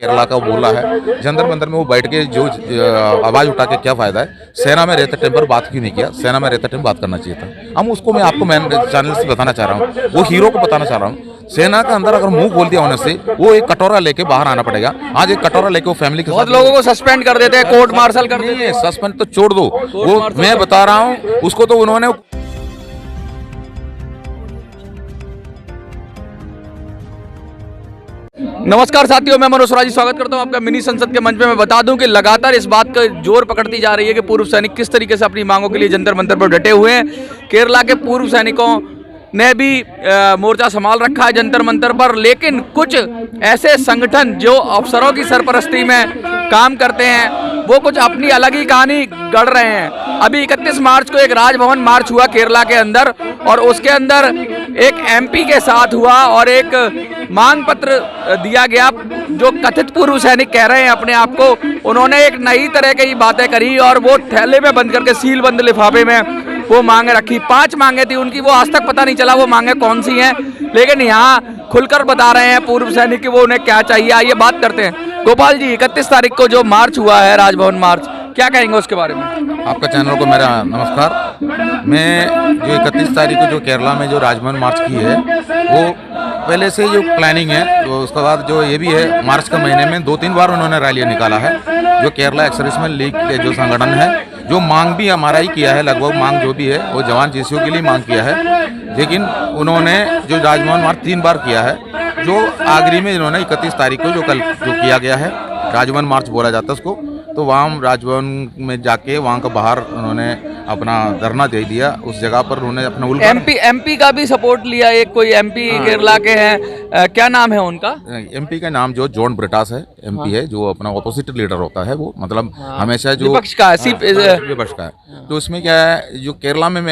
केरला का बोला है जंतर मंतर में वो बैठ के जो आवाज उठा के क्या फायदा है। सेना में रहते टाइम पर बात क्यों नहीं किया, सेना में रहते टाइम बात करना चाहिए था। हम उसको मैं आपको मैन चैनल से बताना चाह रहा हूँ, वो हीरो को बताना चाह रहा हूँ। सेना के अंदर अगर मुंह खोल दिया होने से वो एक कटोरा लेके बाहर आना पड़ेगा। आज एक कटोरा लेके वो फैमिली के बहुत लोगों को सस्पेंड कर देते हैं, कोर्ट मार्शल कर देते हैं। सस्पेंड तो छोड़ दो, वो मैं बता रहा हूँ उसको तो उन्होंने नमस्कार साथियों, मैं मनोज स्वराजी स्वागत करता हूं आपका मिनी संसद के मंच में। मैं बता दूं कि लगातार इस बात का जोर पकड़ती जा रही है कि पूर्व सैनिक किस तरीके से अपनी मांगों के लिए जंतर मंतर पर डटे हुए हैं। केरला के पूर्व सैनिकों ने भी मोर्चा संभाल रखा है जंतर मंतर पर, लेकिन कुछ ऐसे संगठन जो अफसरों की सरपरस्ती में काम करते हैं वो कुछ अपनी अलग ही कहानी गढ़ रहे हैं। अभी 31 मार्च को एक राजभवन मार्च हुआ केरला के अंदर, और उसके अंदर एक एमपी के साथ हुआ और एक मांग पत्र दिया गया। जो कथित पूर्व सैनिक कह रहे हैं अपने आप को, उन्होंने एक नई तरह की बातें करी और वो थैले में बंद करके सील बंद लिफाफे में वो मांगे रखी। 5 मांगे थी उनकी, वो आज तक पता नहीं चला वो मांगे कौन सी हैं, लेकिन यहाँ खुलकर बता रहे हैं पूर्व सैनिक कि वो उन्हें क्या चाहिए। आइए बात करते हैं। गोपाल जी, 31 तारीख को जो मार्च हुआ है राजभवन मार्च, क्या कहेंगे उसके बारे में? आपका चैनल को मेरा नमस्कार। मैं जो 31 तारीख को जो केरला में जो राजभवन मार्च की है वो पहले से जो प्लानिंग है, तो उसके बाद जो ये भी है मार्च के महीने में 2-3 बार उन्होंने रैलियाँ निकाला है। जो केरला एक्स-सर्विसमैन लीग के जो संगठन है, जो मांग भी हमारा ही किया है, लगभग मांग जो भी है वो जवान जेसीओ के लिए मांग किया है। लेकिन उन्होंने जो राजभवन मार्च 3 बार किया है, जो आखिरी में इन्होंने 31 तारीख को जो कल जो किया गया है राजभवन मार्च बोला जाता है उसको, तो वहाँ राजभवन में जाके वहाँ का बाहर उन्होंने अपना धरना दे दिया। उस जगह पर उन्होंने अपना एमपी का भी सपोर्ट लिया। एक कोई एमपी केरला के हैं, क्या नाम है उनका? एमपी का नाम जो जॉन ब्रिटास है, एमपी है, जो अपना ऑपोजिट लीडर होता है वो, मतलब हमेशा जो विपक्ष का है, विपक्ष का है। तो उसमें क्या है, जो केरला में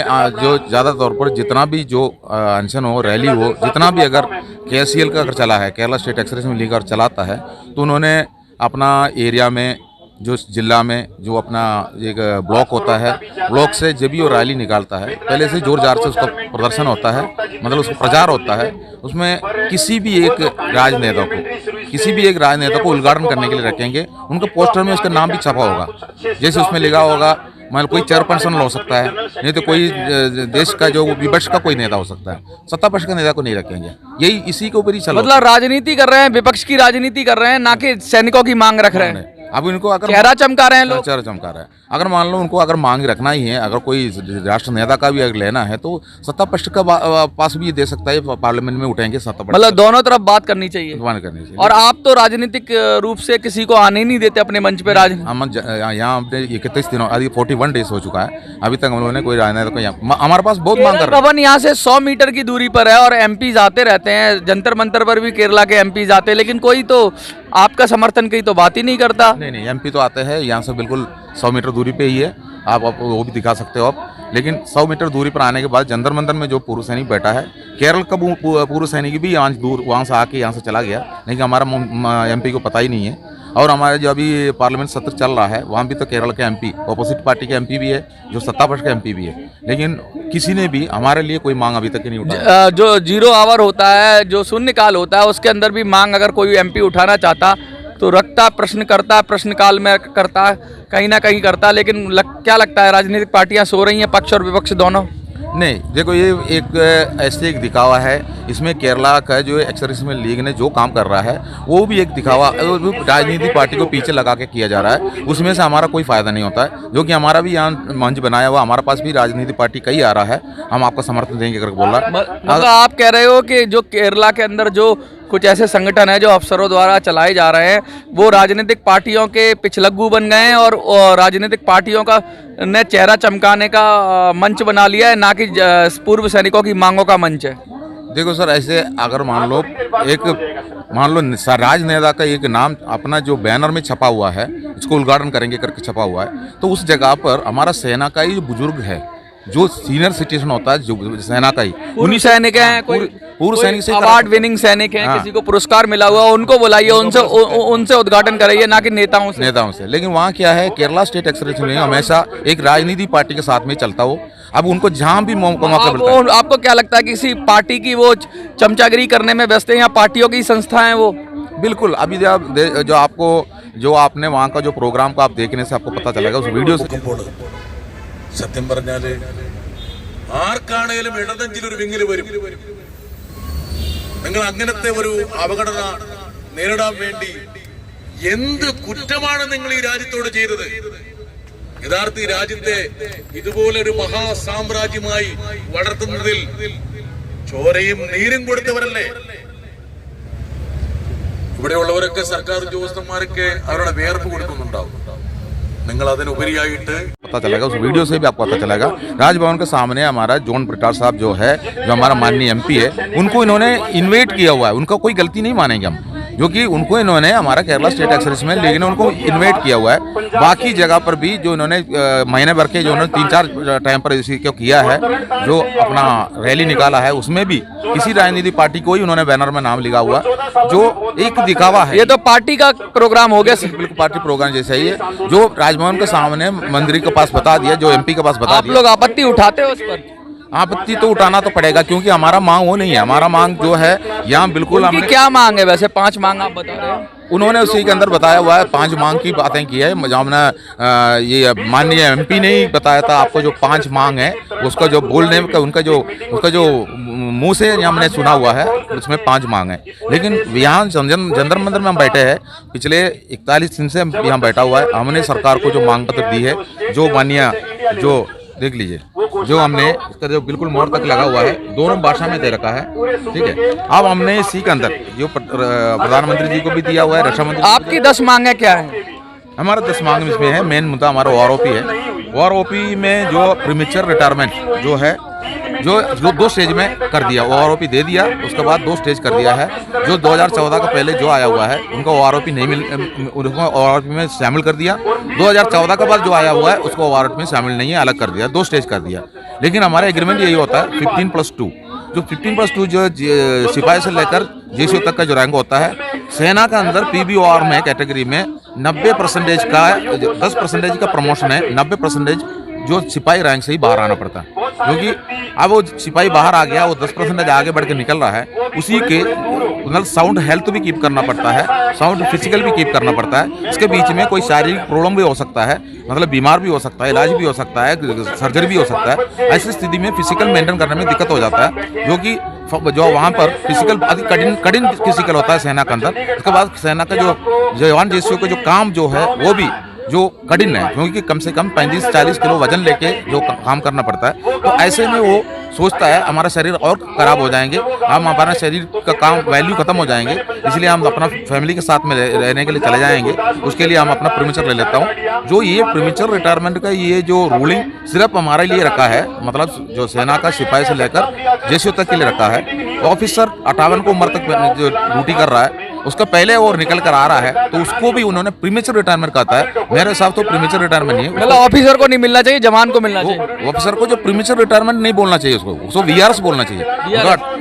जो ज़्यादा तौर पर जितना भी जो अनशन हो, रैली हो, जितना भी अगर KSCL का अगर चला है, केरला स्टेट एक्स-सर्विसमैन लीग अगर चलाता है, तो उन्होंने अपना एरिया में जो जिला में जो अपना एक ब्लॉक होता है, ब्लॉक से जब भी वो रैली निकालता है पहले से जोर जार से उसका प्रदर्शन होता है, मतलब उसका प्रचार होता है। उसमें किसी भी एक राजनेता को उद्घाटन करने के लिए रखेंगे। उनके पोस्टर में उसका नाम भी छपा होगा, जैसे उसमें लिखा होगा मतलब कोई चेयरपर्सन हो सकता है, नहीं तो कोई देश का जो विपक्ष का कोई नेता हो सकता है, सत्ता पक्ष का नेता को नहीं रखेंगे। यही इसी के ऊपर ही चल, मतलब राजनीति कर रहे हैं, विपक्ष की राजनीति कर रहे हैं, ना कि सैनिकों की मांग रख रहे हैं। अब इनको अगर चेहरा चमका रहे हैं लोग, चेहरा चमका रहे हैं। अगर मान लो उनको अगर मांग रखना ही है, अगर कोई राष्ट्र नेता का भी अगर लेना है, तो सत्ता पक्ष का पास भी दे सकता है, पार्लियामेंट में उठाएंगे सत्ता पक्ष, मतलब दोनों तरफ बात करनी चाहिए। और आप तो राजनीतिक रूप से किसी को आने नहीं देते अपने मंच पे। यहाँ अपने 31 दिनों, अभी 41 डेज हो चुका है, अभी तक हम लोगों ने कोई राजनेता को, हमारे पास बहुत मांग कर रहे हैं। भवन यहाँ से 100 मीटर की दूरी पर है और एमपीज आते रहते हैं, जंतर मंतर पर भी केरला के एमपीज आते हैं, लेकिन कोई तो आपका समर्थन की तो बात ही नहीं करता। नहीं, एमपी तो आते हैं, यहाँ से बिल्कुल 100 मीटर दूरी पे ही है, आप वो भी दिखा सकते हो आप। लेकिन 100 मीटर दूरी पर आने के बाद जंतर मंतर में जो पूर्व सैनिक बैठा है, केरल का पूर्व सैनिक भी यहाँ दूर वहाँ से आके यहाँ से चला गया, लेकिन हमारा एमपी को पता ही नहीं है। और हमारे जो अभी पार्लियामेंट सत्र चल रहा है, वहाँ भी तो केरल के एमपी, ऑपोजिट पार्टी के एमपी भी है, जो सत्ता पक्ष के एमपी भी है, लेकिन किसी ने भी हमारे लिए कोई मांग अभी तक नहीं उठाई। जो 0 आवर होता है, जो शून्यकाल होता है, उसके अंदर भी मांग अगर कोई एमपी उठाना चाहता तो रखता, प्रश्न करता, प्रश्नकाल में करता, कहीं ना कहीं करता। लेकिन क्या लगता है, राजनीतिक पार्टियां सो रही हैं, पक्ष और विपक्ष दोनों? नहीं, देखो ये एक ऐसे एक दिखावा है। इसमें केरला का जो एक्स-सर्विसमैन लीग ने जो काम कर रहा है वो भी एक दिखावा, राजनीतिक पार्टी को पीछे लगा के किया जा रहा है। उसमें से हमारा कोई फायदा नहीं होता है। जो कि हमारा भी यहाँ मंच बनाया हुआ, हमारे पास भी राजनीतिक पार्टी कई आ रहा है, हम आपका समर्थन देंगे अगर बोल रहा है। मतलब आप कह रहे हो कि जो केरला के अंदर जो कुछ ऐसे संगठन है जो अफसरों द्वारा चलाए जा रहे हैं, वो राजनीतिक पार्टियों के पिछलग्गू बन गए हैं और राजनीतिक पार्टियों का ने चेहरा चमकाने का मंच बना लिया है, ना कि पूर्व सैनिकों की मांगों का मंच है। देखो सर, ऐसे अगर मान लो राजनेता का एक नाम अपना जो बैनर में छपा हुआ है, इसको उद्घाटन करेंगे करके छपा हुआ है, तो उस जगह पर हमारा सेना का ही जो बुजुर्ग है, जो सीनियर सिटीजन होता है, जो सेना का ही, उन्हीं सैनिक हैं, कोई पूर्व सैनिक से अवार्ड विनिंग सैनिक हैं, किसी को पुरस्कार मिला हुआ, उनको बुलाइए, उनसे उद्घाटन कराइए, ना कि नेताओं से। लेकिन वहाँ क्या है, केरला स्टेट एक्स-सर्विसमैन हमेशा एक राजनीति पार्टी के साथ में चलता हो। अब उनको जहाँ भी मौका मिलता है, आपको क्या लगता है किसी पार्टी की वो चमचागिरी करने में व्यस्त है या पार्टियों की संस्था है वो? बिल्कुल। अभी जो आपको जो आपने वहाँ का जो प्रोग्राम को आप देखने से आपको पता चलेगा उस वीडियो से। സത്യം പറഞ്ഞാല് ആർക്കാണേലും ഇടതെഞ്ചിലൊരു വിങ്ങല് വരും. നിങ്ങൾ അങ്ങനത്തെ ഒരു അപകടന നേരിടാൻ വേണ്ടി എന്ത് കുറ്റമാണ് നിങ്ങൾ ഈ രാജ്യത്തോട് ചെയ്തത്? യഥാർത്ഥ ഈ രാജ്യത്തെ ഇതുപോലെ ഒരു മഹാസാമ്രാജ്യമായി വളർത്തുന്നതിൽ ചോരയും നീരും കൊടുത്തവരല്ലേ? ഇവിടെയുള്ളവരൊക്കെ സർക്കാർ ഉദ്യോഗസ്ഥന്മാരൊക്കെ അവരുടെ വേർപ്പ് കൊടുക്കുന്നുണ്ടാവും. നിങ്ങൾ അതിനുപരിയായിട്ട് पता चलेगा उस वीडियो से भी आपको पता चलेगा। राजभवन के सामने हमारा जॉन ब्रिटास साहब जो है, जो हमारा माननीय एमपी है, उनको इन्होंने इन्वाइट किया हुआ है। उनका कोई गलती नहीं मानेंगे हम, जो कि उनको इन्होंने हमारा केरला स्टेट एक्सेस में लेकिन उनको इन्वाइट किया हुआ है। बाकी जगह पर भी जो इन्होंने महीने भर के जो उन्होंने 3-4 टाइम पर इसी को किया है, जो अपना रैली निकाला है, उसमें भी किसी राजनीतिक पार्टी को ही उन्होंने बैनर में नाम लिखा हुआ, जो एक दिखावा है। ये तो पार्टी का प्रोग्राम हो गया। बिल्कुल पार्टी प्रोग्राम जैसा ही है, जो राजभवन के सामने मंत्री के पास बता दिया, जो एमपी के पास बता आप दिया। लोग आपत्ति उठाते हो उस पर? आपत्ति तो उठाना तो पड़ेगा, क्योंकि हमारा मांग वो नहीं है। हमारा मांग जो है यहाँ बिल्कुल उनकी हमने क्या मांग है वैसे? 5 मांग आप बता रहे हो। उन्होंने उसी के अंदर बताया हुआ है, 5 मांग की बातें की है। हमने ये माननीय एमपी ने ही बताया था आपको, जो 5 मांग है उसका जो बोलने का उसका जो मुंह से हमने सुना हुआ है, उसमें 5 मांग है। लेकिन यहाँ जंतर मंदिर में हम बैठे हैं, पिछले 41 दिन से हम यहाँ बैठा हुआ है। हमने सरकार को जो मांग पत्र दी है, जो माननीय जो देख लीजिए, जो हमने इसका जो बिल्कुल मोहर तक लगा हुआ है, दोनों भाषा में दे रखा है, ठीक है। अब हमने इसी के अंदर जो प्रधानमंत्री जी को भी दिया हुआ है, रक्षा मंत्री। आपकी 10 मांगे क्या है? हमारा 10 मांग इसमें है। मेन मुद्दा हमारा ओआरओपी है। ओआरओपी में जो प्रीमेच्योर रिटायरमेंट जो है, जो 2 स्टेज में कर दिया, ओआरओपी दे दिया, उसके बाद 2 स्टेज कर दिया है। जो 2014 का पहले जो आया हुआ है, उनको ओआरओपी नहीं उनको ओआरओपी में शामिल कर दिया। 2014 के बाद जो आया हुआ है, उसको ओआरओपी में शामिल नहीं है, अलग कर दिया, 2 स्टेज कर दिया। लेकिन हमारा एग्रीमेंट यही होता है 15+2, जो 15+2 जो सिपाही से लेकर जेसीओ तक का जो रैंक होता है, सेना का अंदर पीबीओआर में कैटेगरी में 90% का 10% का प्रमोशन है। 90% जो सिपाही रैंक से ही बाहर आना पड़ता है, क्योंकि अब वो सिपाही बाहर आ गया, वो 10% आगे बढ़ के निकल रहा है, उसी के मतलब साउंड हेल्थ भी कीप करना पड़ता है, साउंड फिजिकल भी कीप करना पड़ता है। इसके बीच में कोई शारीरिक प्रॉब्लम भी हो सकता है, मतलब बीमार भी हो सकता है, इलाज भी हो सकता है, सर्जरी भी हो सकता है। ऐसी स्थिति में फिजिकल मेंटेन करने में दिक्कत हो जाता है, जो कि जो वहाँ पर फिजिकल अधिक कठिन फिजिकल होता है सेना के अंदर। उसके बाद सेना का जो जवान जेसीओ का जो काम जो है, वो भी जो कठिन है, क्योंकि कम से कम 35-40 किलो वजन लेके जो काम करना पड़ता है। तो ऐसे में वो सोचता है हमारा शरीर और खराब हो जाएंगे, हम हमारा शरीर का काम वैल्यू खत्म हो जाएंगे, इसलिए हम अपना फैमिली के साथ में रहने के लिए चले जाएंगे। उसके लिए हम अपना प्रीमेच्योर ले लेता हूँ। जो ये प्रीमेच्योर रिटायरमेंट का ये जो रूलिंग सिर्फ हमारे लिए रखा है, मतलब जो सेना का सिपाही से लेकर जेसीओ तक के लिए रखा है। ऑफिसर 58 को उम्र तक जो ड्यूटी कर रहा है, उसका पहले और निकल कर आ रहा है, तो उसको भी उन्होंने प्रीमेच्योर रिटायरमेंट कहता है। मेरे हिसाब तो प्रीमेच्योर रिटायरमेंट नहीं है, मतलब ऑफिसर को नहीं मिलना चाहिए, जवान को मिलना चाहिए। ऑफिसर को जो प्रीमेच्योर रिटायरमेंट नहीं बोलना चाहिए, उसको वीआरएस बोलना चाहिए।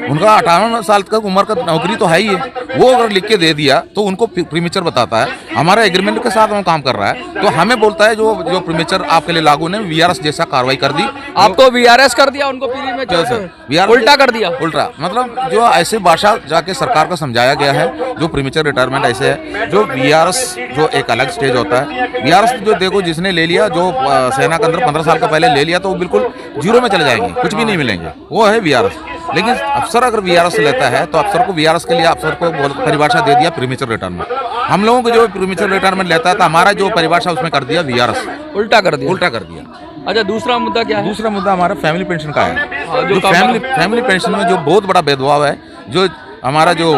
उनका 58 साल का उम्र का नौकरी तो है ही है, वो अगर लिख के दे दिया तो उनको प्रीमेच्योर बताता है। हमारा एग्रीमेंट के साथ हम काम कर रहा है, तो हमें बोलता है जो प्रीमेच्योर आपके लिए लागू नहीं, वीआरएस जैसा कार्रवाई कर दी। आपको वीआरएस कर दिया, उनको प्रीमेच्योर उल्टा कर दिया। उल्टा मतलब जो ऐसे भाषा जाके सरकार को समझाया गया है, जो प्रीमेच्योर रिटायरमेंट ऐसे है। जो वीआरएस जो एक अलग स्टेज होता है, वीआरएस जो देखो जिसने ले लिया, जो सेना के अंदर 15 साल का पहले ले लिया, तो वो बिल्कुल जीरो में चले जाएंगे, कुछ भी नहीं मिलेंगे, वो है वीआरएस। लेकिन अफसर अगर वीआरएस लेता है, तो अफसर को वीआरएस के लिए अफसर को परिभाषा दे दिया प्रीमेच्योर रिटायरमेंट। हम लोगों को जो प्रीमेच्योर रिटायरमेंट लेता है, तो हमारा जो परिभाषा उसमें कर दिया वीआरएस, उल्टा कर दिया। उल्टा कर दिया। अच्छा, दूसरा मुद्दा क्या है? दूसरा मुद्दा हमारा फैमिली पेंशन का है। जो फैमिली पेंशन में जो बहुत बड़ा भेदभाव है, जो हमारा जो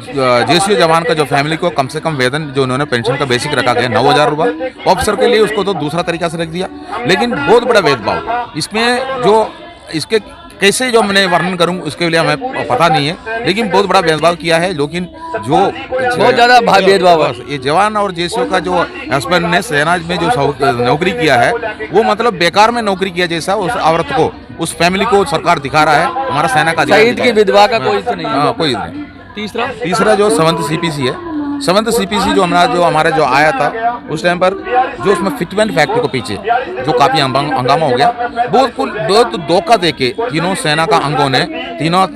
जेसीओ जवान का जो फैमिली को कम से कम वेतन जो उन्होंने पेंशन का बेसिक रखा गया 9000 रुपये, ऑफिसर के लिए उसको तो दूसरा तरीका से रख दिया। लेकिन बहुत बड़ा भेदभाव इसमें, जो इसके कैसे जो मैंने वर्णन करूं उसके लिए हमें पता नहीं है, लेकिन बहुत बड़ा भेदभाव किया है। लेकिन जो बहुत ज़्यादा भेदभाव है, ये जवान और जेसीओ का जो हस्बैंड ने सेना में जो नौकरी किया है, वो मतलब बेकार में नौकरी किया जैसा उस औरत को, उस फैमिली को सरकार दिखा रहा है। हमारा सेना का शहीद की विधवा का कोई तो नहीं है। कोई नहीं। तीसरा जो 7th CPC है, 7th CPC जो हमारे जो आया था उस टाइम पर, जो उसमें फिटमेंट फैक्ट्री को पीछे जो काफी हंगामा हो गया, बहुत धोखा देके तीनों सेना का अंगों ने,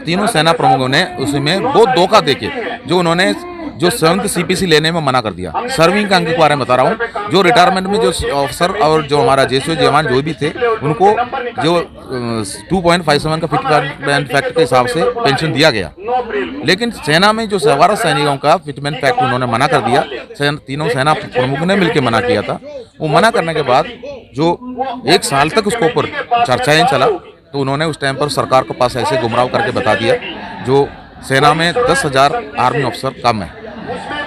तीनों सेना प्रमुखों ने उसमें बहुत धोखा देके जो उन्होंने जो 7th CPC लेने में मना कर दिया। सर्विंग का अंक के बारे में बता रहा हूँ, जो रिटायरमेंट में जो ऑफिसर और जो हमारा जेसीओ जवान जो भी थे उनको जो 2.57 का फिटमेंट फैक्ट के हिसाब से पेंशन दिया गया, लेकिन सेना में जो सेवारत सैनिकों का फिटमेंट फैक्ट उन्होंने मना कर दिया। तीनों सेना प्रमुख ने मिलकर मना किया था। वो मना करने के बाद जो 1 साल तक उसके ऊपर चर्चाएं चला, तो उन्होंने उस टाइम पर सरकार के पास ऐसे गुमराह करके बता दिया जो सेना में 10,000 आर्मी ऑफिसर कम है।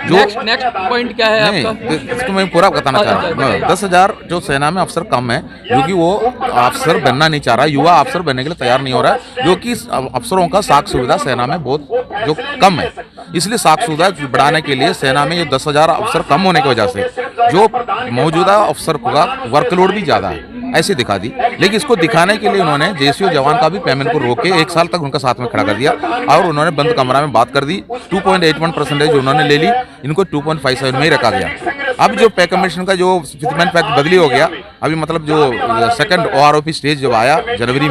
जो नेक्स्ट पॉइंट क्या है नहीं, आपका? इसको मैं पूरा बताना चाह रहा हूँ। 10,000 जो सेना में अफसर कम है, क्योंकि वो अफसर बनना नहीं चाह रहा, युवा अफसर बनने के लिए तैयार नहीं हो रहा है, जो कि अफसरों का साख सुविधा सेना में बहुत जो कम है। इसलिए साख सुविधा बढ़ाने के लिए सेना में ये 10,000 अफसर कम होने की वजह से जो मौजूदा अफसर का वर्कलोड भी ज़्यादा है, ऐसे दिखा दी। लेकिन इसको दिखाने के लिए उन्होंने जेसीओ जवान का भी पेमेंट को रोक के 1 साल तक उनका साथ में खड़ा कर दिया और उन्होंने बंद कमरा में बात कर दी। 2.81% उन्होंने ले ली, इनको 2.57 में ही रखा गया। अब जो पे कमीशन का जो फिटमेंट फैक्ट बदली हो गया, अभी मतलब जो सेकंड OROP स्टेज जब आया जनवरी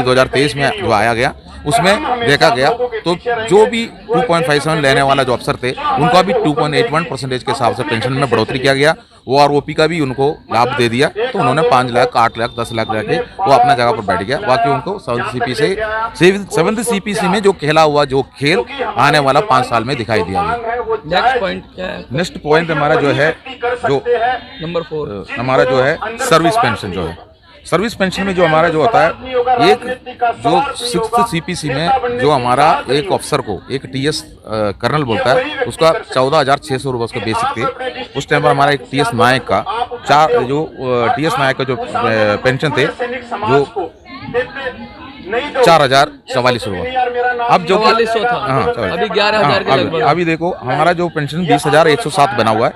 2023 में जो आया गया, उसमें देखा गया तो जो भी 2.57 लेने वाला जो अफसर थे उनका भी 2.81% के हिसाब से पेंशन में बढ़ोतरी किया गया। OROP का भी उनको लाभ दे दिया, तो उन्होंने 5 लाख 8 लाख 10 लाख रह के वो अपना जगह पर बैठ गया। बाकी उनको 7th CPC में जो खेला हुआ जो खेल आने वाला 5 साल में दिखाई दिया गया। नेक्स्ट पॉइंट क्या है? नेक्स्ट पॉइंट हमारा जो है जो नंबर 4 हमारा जो है सर्विस पेंशन जो है। सर्विस पेंशन में जो हमारा जो होता है, एक जो 6th CPC में जो हमारा एक अफसर को एक TS कर्नल बोलता है, उसका 14,600 रुपये उसका बेसिक थे। उस टाइम पर हमारा एक TS नायक का TS नायक का जो पेंशन थे जो 4,044 रुपये। अब जो 4400 था, हाँ, अभी 11,000 के लगभग। अभी देखो हमारा जो पेंशन 20,107 बना हुआ है,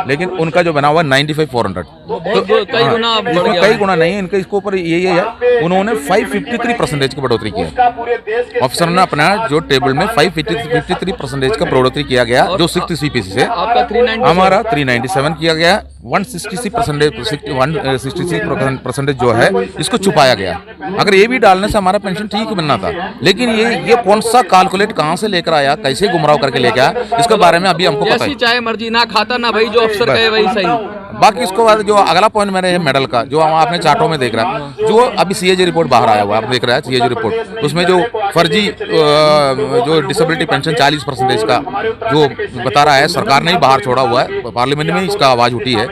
लेकिन उनका जो बना हुआ है 95,400। तो कई गुना बढ़ इसमें गया कई है। गुना नहीं है, इनके इसके ऊपर ये है उन्होंने 553% की बढ़ोतरी की है। ऑफिसर ने अपना जो टेबल में 553% का बढ़ोतरी किया गया जो 6th CPC से। आपका 397 हमारा 397 किया गया। 166% जो है इसको छुपाया गया। अगर ये भी डालने से हमारा पेंशन ठीक बनना था, लेकिन ये कौन सा कैलकुलेट कहाँ से लेकर आया, कैसे गुमराह करके लेकर आया, इसके बारे में अभी हमको पता जैसी है। चाहे मर्जी, ना खाता ना भाई, जो अफसर कहे वही सही। बाकी इसके बाद जो अगला पॉइंट मेरा है मेडल का, जो हम आपने चार्टों में देख रहा है, जो अभी CAG रिपोर्ट बाहर आया हुआ है, आप देख रहे हैं CAG रिपोर्ट, उसमें जो फर्जी जो डिसेबिलिटी पेंशन 40% का जो बता रहा है, सरकार ने ही बाहर छोड़ा हुआ है, पार्लियामेंट में इसका आवाज उठी है,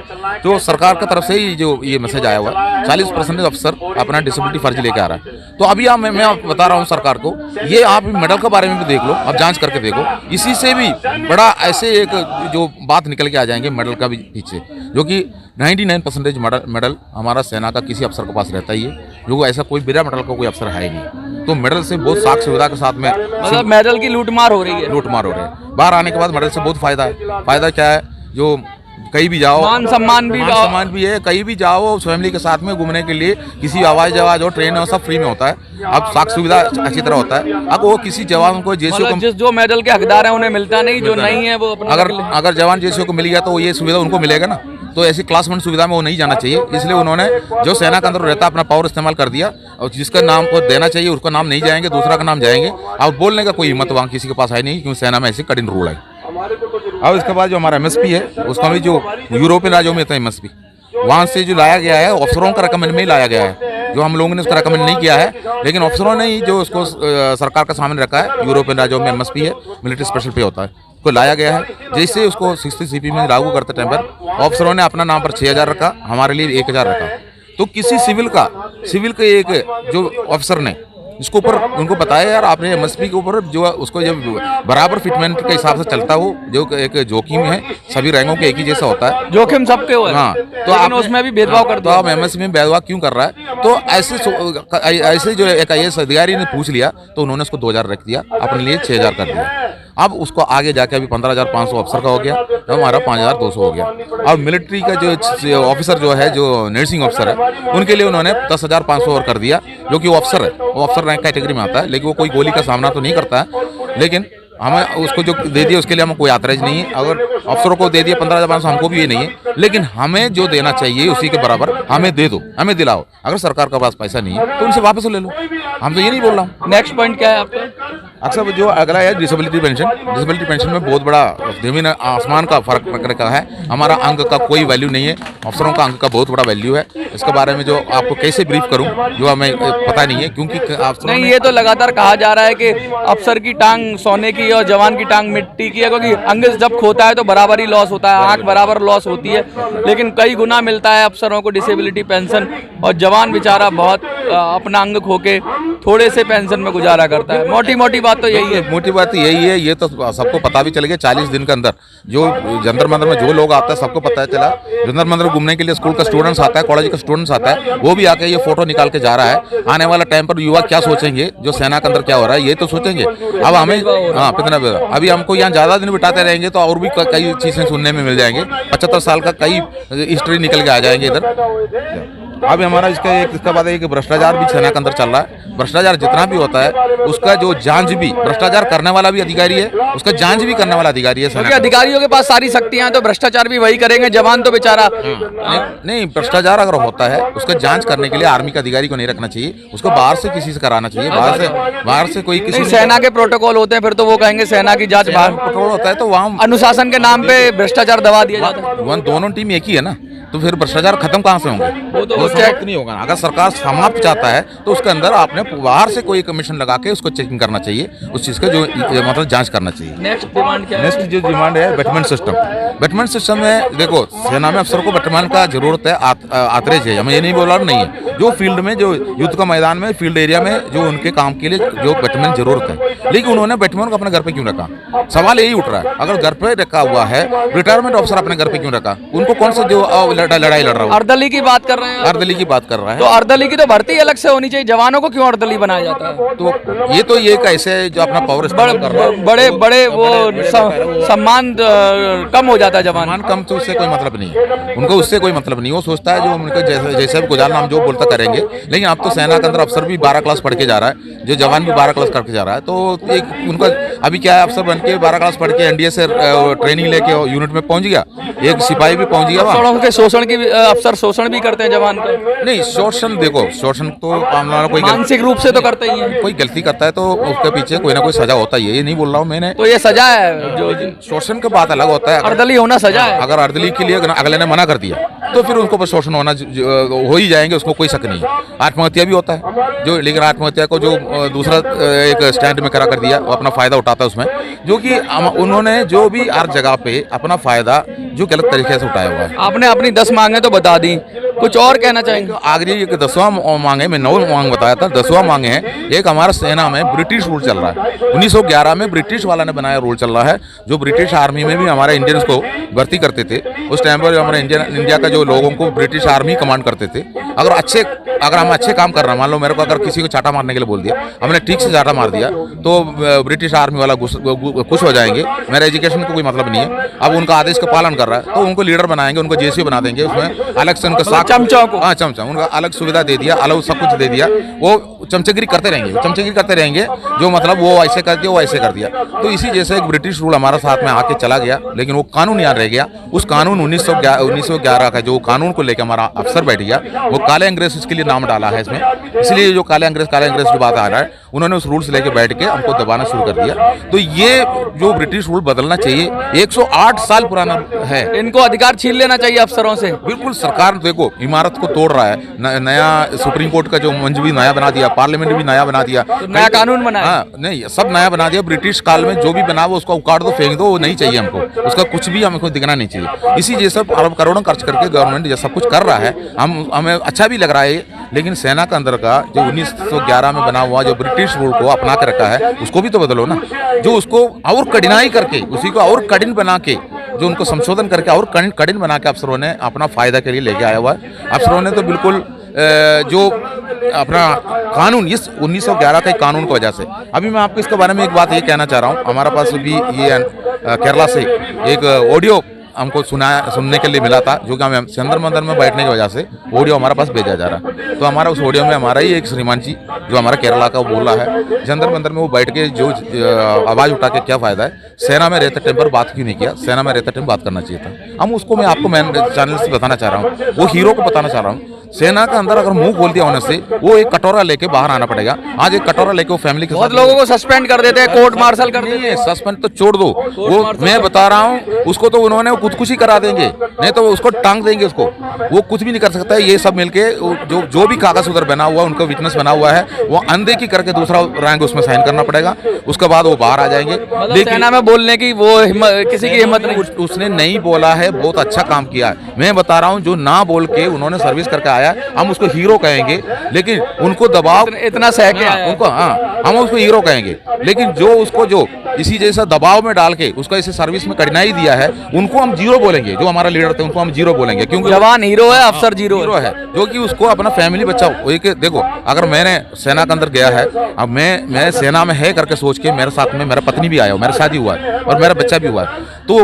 तो सरकार की तरफ से ही जो ये मैसेज आया हुआ है, 40% अफसर अपना डिसेबिलिटी फर्जी लेके आ रहा है। तो अभी मैं बता रहा हूँ सरकार को, ये आप मेडल के बारे में भी देख लो, आप जांच करके देखो, इसी से भी बड़ा ऐसे एक जो बात निकल के आ जाएंगे मेडल का भी पीछे, जो कि 99% मेडल हमारा सेना का किसी अफसर के पास रहता ही है, जो ऐसा कोई बिना मेडल का कोई अफसर है ही नहीं। तो मेडल से बहुत साख सुविधा के साथ में मतलब मेडल की लूटमार हो रही है। लूटमार हो रहे हैं। बाहर आने के बाद मेडल से बहुत फायदा है। फायदा क्या है, जो कहीं भी जाओ मान सम्मान भी है, कहीं भी जाओ फैमिली के साथ में घूमने के लिए, किसी आवाज जवाज हो, ट्रेन हो, सब फ्री में होता है। अब साख सुविधा अच्छी तरह होता है। अब वो किसी जवान को जेसीओ जिस जो मेडल के हकदार हैं उन्हें मिलता नहीं, जो नहीं है वो अपना अगर जवान जेसीओ को मिल गया तो ये सुविधा उनको मिलेगा ना। तो ऐसी क्लास 1 सुविधा में वो नहीं जाना चाहिए, इसलिए उन्होंने जो सेना के अंदर रहता अपना पावर इस्तेमाल कर दिया, और जिसका नाम को देना चाहिए उसका नाम नहीं जाएंगे, दूसरा का नाम जाएंगे। अब बोलने का कोई हिम्मत वहाँ किसी के पास है नहीं, क्योंकि सेना में ऐसी कठिन रूल है। अब इसके बाद जो हमारा MSP है, उसका भी जो यूरोपियन राज्यों में था MSP, वहाँ से जो लाया गया है अफसरों का रिकमेंड में ही लाया गया है, जो हम लोगों ने उसका रिकमेंड नहीं किया है, लेकिन अफसरों ने ही जो उसको सरकार का सामने रखा है। यूरोपियन राज्यों में MSP है, मिलिट्री स्पेशल पे होता है, को लाया गया है। जैसे उसको 6th CPC में लागू करते टाइम पर अफसरों ने अपना नाम पर 6,000 रखा, हमारे लिए 1,000 रखा। तो किसी सिविल के एक जो अफसर ने इसको ऊपर उनको बताया, यार आपने MSP के ऊपर जो उसको जब बराबर फिटमेंट के हिसाब से चलता हो, जो एक जोखिम है, सभी रैंकों के एक ही जैसा होता है, जोखिम सबके हो। हाँ, तो आप उसमें भी भेदभाव कर दो। आप MSP में भेदभाव क्यों कर रहा है? तो ऐसे जो एक IAS अधिकारी ने पूछ लिया, तो उन्होंने उसको 2,000 रख दिया, अपने लिए 6,000 कर दिया। अब उसको आगे जाके अभी 15,500 अफसर का हो गया, तो हमारा 5,200 हो गया। अब मिलिट्री का जो ऑफिसर जो है, जो नर्सिंग ऑफिसर है, उनके लिए उन्होंने 10,500 और कर दिया, जो कि वो अफसर है, वो अफसर रैंक कैटेगरी में आता है, लेकिन वो कोई गोली का सामना तो नहीं करता है। लेकिन हमें उसको जो दे दिया उसके लिए हमें कोई आतराज नहीं है। अगर अफसरों को दे दिया 15,500, हमको भी ये नहीं है, लेकिन हमें जो देना चाहिए उसी के बराबर हमें दे दो, हमें दिलाओ। अगर सरकार के पास पैसा नहीं है तो उनसे वापस ले लो, हम तो ये नहीं बोल रहा हूँ। नेक्स्ट पॉइंट क्या है आपका? अक्सर जो अगला है डिसेबिलिटी पेंशन में बहुत बड़ा जमीन आसमान का फर्क रखा है। हमारा अंक का कोई वैल्यू नहीं है, अफसरों का अंक का बहुत बड़ा वैल्यू है। इसके बारे में जो आपको कैसे ब्रीफ करूं जो हमें पता नहीं है, क्योंकि नहीं, ये तो लगातार कहा जा रहा है कि अफसर की टांग सोने की और जवान की टांग मिट्टी की है, क्योंकि अंग जब खोता है तो बराबर ही लॉस होता है, आंख बराबर लॉस होती है, लेकिन कई गुना मिलता है अफसरों को डिसेबिलिटी पेंशन, और जवान बेचारा बहुत अपना अंग खो के थोड़े से पेंशन में गुजारा करता है। मोटी बात तो यही है। मोटी बात यही है, ये तो सबको पता भी चल गया। 40 दिन के अंदर जो जंतर मंतर में जो लोग आते हैं सबको पता चला। जंतर मंतर घूमने के लिए स्कूल का स्टूडेंट्स आता है, कॉलेज का स्टूडेंट्स आता है, वो भी आके ये फोटो निकाल के जा रहा है। आने वाला टाइम पर युवा क्या सोचेंगे, जो सेना के अंदर क्या हो रहा है ये तो सोचेंगे। अब हमें कितना अभी हमको यहाँ ज्यादा दिन बिताते रहेंगे तो और भी कई चीजें सुनने में मिल जाएंगे। 75 साल का कई हिस्ट्री निकल के आ जाएंगे इधर। अभी हमारा इसका बाद एक भ्रष्टाचार भी सेना के अंदर चल रहा है। भ्रष्टाचार जितना भी होता है उसका जो जांच भी, भ्रष्टाचार करने वाला भी अधिकारी है, उसका जांच भी करने वाला अधिकारी है। क्योंकि अधिकारियों के पास सारी शक्तियां तो भ्रष्टाचार भी वही करेंगे, जवान तो बेचारा नहीं। भ्रष्टाचार अगर होता है उसका जांच करने के लिए आर्मी का अधिकारी को नहीं रखना चाहिए, उसको बाहर से किसी से कराना चाहिए। बाहर से कोई किसी सेना के प्रोटोकॉल होते हैं, फिर तो वो कहेंगे सेना की जांच बाहर प्रोटोकॉल होता है तो वहाँ अनुशासन के नाम पे भ्रष्टाचार दबा दिया जाता है। दोनों टीम एक ही है ना, तो फिर भ्रष्टाचार खत्म कहाँ से होंगे? वो तो समाप्त नहीं होगा। अगर सरकार समाप्त चाहता है तो उसके अंदर आपने बाहर से कोई कमीशन लगा के उसको चेकिंग करना चाहिए, उस चीज का जो मतलब जांच करना चाहिए। नेक्स्ट डिमांड क्या है? नेक्स्ट जो डिमांड है बैटमेंट सिस्टम। बैटमेंट सिस्टम में देखो सेना में अफसर को बैटमैन का जरूरत है, आतरेज है, हमें ये नहीं बोला नहीं है। जो फील्ड में जो युद्ध का मैदान में फील्ड एरिया में जो उनके काम के लिए जो बैटमैन जरूरत है, लेकिन उन्होंने बैटमैन को अपने घर पे क्यों रखा? सवाल यही उठ रहा है। अगर घर पे रखा हुआ है रिटायरमेंट ऑफिसर अपने घर पे क्यों रखा? उनको कौन सा जो लड़ाई लड़ रहा है? अर्दली की बात कर रहे हैं, अर्दली की बात कर रहा है। तो अर्दली की तो भर्ती अलग से होनी चाहिए, जवानों को क्यों अर्दली बनाया जाता है? तो ये कैसे जो अपना पावर बड़े वो सम्मान कम हो जाता है, जवान कम तो उससे कोई मतलब नहीं है, उनको उससे कोई मतलब नहीं। वो सोचता है जो उनको जैसे भी गुजारना हम जो बोलता करेंगे। लेकिन अब तो सेना के अंदर अफसर भी 12 क्लास पढ़ के जा रहा है, जो जवान भी 12 क्लास करके जा रहा है। तो एक उनका अभी क्या है, अफसर बन के 12 क्लास पढ़ के एनडीए से ट्रेनिंग लेके यूनिट में पहुंच गया, एक सिपाही भी पहुंच गया। शोषण की अफसर शोषण भी करते हैं जवान का। नहीं, शोषण देखो, शोषण तो कोई मानसिक रूप से तो करते ही है। कोई गलती करता है तो उसके पीछे कोई ना कोई सजा होता ही है, ये नहीं बोल रहा हूँ मैंने। तो ये सजा है, जो शोषण की बात अलग होता है। अर्दली होना सजा है। अगर अर्दली के लिए अगले ने मना कर दिया तो फिर उनको पर शोषण होना हो ही जाएंगे, उसको कोई शक नहीं है। आत्महत्या भी होता है जो, लेकिन आत्महत्या को जो दूसरा एक स्टैंड में करा कर दिया, वो अपना फायदा उठाता है उसमें, जो कि उन्होंने जो भी हर जगह पे अपना फायदा जो गलत तरीके से उठाया हुआ है। आपने अपनी 10 मांगे तो बता दी, कुछ और कहना चाहेंगे? आखिरी 10वां मांगे में 9 मांग बताया था, 10वां मांगे है। एक हमारा सेना में ब्रिटिश रूल चल रहा है, 1911 में ब्रिटिश वाला ने बनाया रूल चल रहा है, जो ब्रिटिश आर्मी में भी हमारे इंडियंस को भर्ती करते थे। उस टाइम पर हमारे इंडिया का जो लोगों को ब्रिटिश आर्मी कमांड करते थे। अगर हम अच्छे काम कर रहे हैं, मान लो मेरे को अगर किसी को चाटा मारने के लिए बोल दिया, हमने ठीक से चाटा मार दिया तो ब्रिटिश आर्मी वाला खुश हो जाएंगे। मेरा एजुकेशन को कोई मतलब नहीं है, अब उनका आदेश का पालन कर रहा है तो उनको लीडर बनाएंगे, उनको जेसी बना देंगे, उसमें अलग से उनका चमचा को, हाँ चमचा, उनका अलग सुविधा दे दिया, अलग सब कुछ दे दिया। वो चमचगिरी करते रहेंगे, जो मतलब वो ऐसे कर दिया, वो ऐसे कर दिया। तो इसी जैसे एक ब्रिटिश रूल हमारा साथ में आके चला गया, लेकिन वो कानून यहाँ रह गया। उस कानून 1911 का जो कानून को लेकर हमारा अफसर बैठ गया, वो काले अंग्रेज उसके लिए नाम डाला है इसमें। इसलिए जो काले अंग्रेज जो बात आ रहा है, उन्होंने उस रूल से लेकर बैठ के हमको दबाना शुरू कर दिया। तो ये जो ब्रिटिश रूल बदलना चाहिए, 108 साल पुराना है। इनको अधिकार छीन लेना चाहिए अफसरों से। बिल्कुल, सरकार देखो इमारत को तोड़ रहा है। नया सुप्रीम कोर्ट का जो मंच भी नया बना दिया, पार्लियामेंट भी नया बना दिया, तो नया कानून बनाया। हाँ, नहीं सब नया बना दिया। ब्रिटिश काल में जो भी बना वो उसको उखाड़ दो, फेंक दो, वो नहीं चाहिए हमको, उसका कुछ भी हमको दिखना नहीं चाहिए। इसी जैसे अरब करोड़ों खर्च करके गवर्नमेंट ये सब कुछ कर रहा है, हमें अच्छा भी लग रहा है। लेकिन सेना के अंदर का जो 1911 में बना हुआ जो ब्रिटिश रूल को अपना के रखा है, उसको भी तो बदलो ना। जो उसको और कठिनाई करके, उसी को और कठिन बना के, जो उनको संशोधन करके और कठिन बना के अफसरों ने अपना फायदा के लिए लेके आया हुआ है। अफसरों ने तो बिल्कुल जो अपना कानून, इस 1911 के कानून की वजह से, अभी मैं आपको इसके बारे में एक बात ये कहना चाह रहा हूँ। हमारा पास भी ये केरला से एक ऑडियो हमको सुनने के लिए मिला था, जो कि हमें जंतर मंतर में बैठने की वजह से ऑडियो हमारे पास भेजा जा रहा है। तो हमारा उस ऑडियो में हमारा ही एक श्रीमान जी जो हमारा केरला का बोल रहा है, जंतर मंतर में वो बैठ के जो आवाज़ उठा के क्या फ़ायदा है, सेना में रहते टाइम पर बात क्यों नहीं किया, सेना में रहते टाइम बात करना चाहिए था। हम उसको मैं आपको चैनल से बताना चाह रहा हूँ, वो हीरो को बताना चाह रहा हूँ। सेना के अंदर अगर मुंह खोल दिया होने से वो एक कटोरा लेके बाहर आना पड़ेगा। आज एक कटोरा लेके वो फैमिली के बहुत साथ लोगों को सस्पेंड कर देते हैं, कोर्ट मार्शल कर देते हैं। सस्पेंड तो छोड़ दो, वो मैं बता रहा हूँ उसको तो उन्होंने खुदकुशी करा देंगे, नहीं तो उसको टांग देंगे उसको, वो कुछ भी नहीं कर सकता है। ये सब मिलके जो भी कागज उधर बना हुआ उनका विटनेस बना हुआ है वो अनदेखी करके दूसरा रैंक उसमें साइन करना पड़ेगा, उसके बाद वो बाहर आ जाएंगे। लेकिन सेना में बोलने की वो किसी की हिम्मत नहीं। उसने नहीं बोला है, बहुत अच्छा काम किया है। मैं बता रहा हूँ जो ना बोल के उन्होंने सर्विस करके आया, हम उसको हीरो कहेंगे, लेकिन उनको दबाव इतना सह के आया है। उनको हम उसको हीरो कहेंगे, लेकिन जो उसको जो इसी जैसा दबाव में डाल के उसका इसे सर्विस में कठिनाई दिया है उनको हम जीरो बोलेंगे। जो हमारा लीडर थे उनको हम जीरो बोलेंगे, क्योंकि जवान हीरो है, अफसर जीरो है, जो कि उसको अपना फैमिली बच्चा देखो, अगर मैंने सेना के अंदर गया है, अब मैं सेना में है करके सोच के मेरे साथ में मेरा पत्नी भी आया, मेरा शादी हुआ है और मेरा बच्चा भी हुआ है, तो